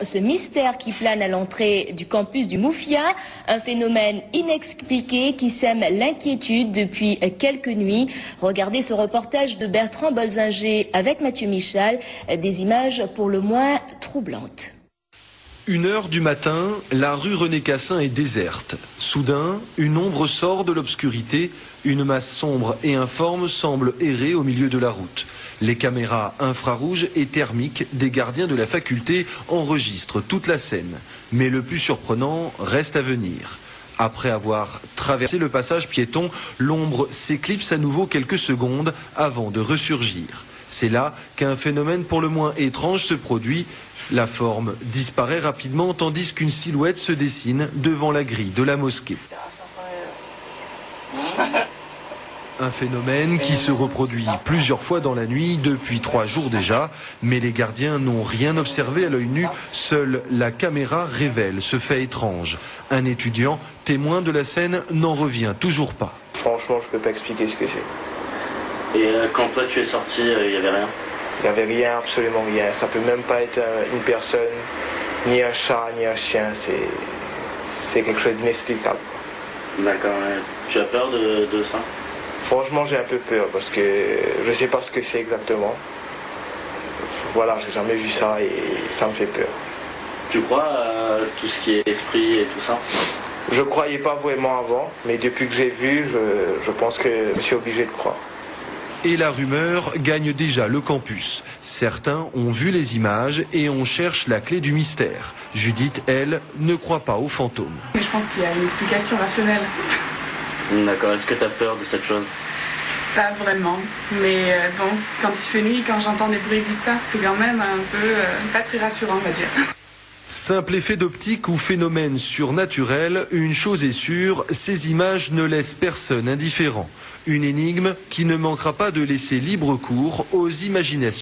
Ce mystère qui plane à l'entrée du campus du Mouffia, un phénomène inexpliqué qui sème l'inquiétude depuis quelques nuits. Regardez ce reportage de Bertrand Bolzinger avec Mathieu Michal, des images pour le moins troublantes. 1h du matin, la rue René Cassin est déserte. Soudain, une ombre sort de l'obscurité, une masse sombre et informe semble errer au milieu de la route. Les caméras infrarouges et thermiques des gardiens de la faculté enregistrent toute la scène. Mais le plus surprenant reste à venir. Après avoir traversé le passage piéton, l'ombre s'éclipse à nouveau quelques secondes avant de ressurgir. C'est là qu'un phénomène pour le moins étrange se produit. La forme disparaît rapidement tandis qu'une silhouette se dessine devant la grille de la mosquée. Un phénomène qui se reproduit plusieurs fois dans la nuit depuis 3 jours déjà, mais les gardiens n'ont rien observé à l'œil nu, seule la caméra révèle ce fait étrange. Un étudiant, témoin de la scène, n'en revient toujours pas. Franchement, je peux pas expliquer ce que c'est. Et quand toi tu es sorti, il n'y avait rien? Il n'y avait rien, absolument rien. Ça peut même pas être une personne, ni un chat, ni un chien. C'est quelque chose d'inexplicable. D'accord. Tu as peur de ça? Franchement, j'ai un peu peur parce que je sais pas ce que c'est exactement. Voilà, j'ai jamais vu ça et ça me fait peur. Tu crois à tout ce qui est esprit et tout ça? Je croyais pas vraiment avant, mais depuis que j'ai vu, je pense que je suis obligé de croire. Et la rumeur gagne déjà le campus. Certains ont vu les images et on cherche la clé du mystère. Judith, elle, ne croit pas aux fantômes. Mais je pense qu'il y a une explication rationnelle. D'accord, est-ce que tu as peur de cette chose? Pas vraiment, mais bon, quand il fait nuit, quand j'entends des bruits bizarres, c'est quand même un peu pas très rassurant, on va dire. Simple effet d'optique ou phénomène surnaturel, une chose est sûre, ces images ne laissent personne indifférent. Une énigme qui ne manquera pas de laisser libre cours aux imaginations.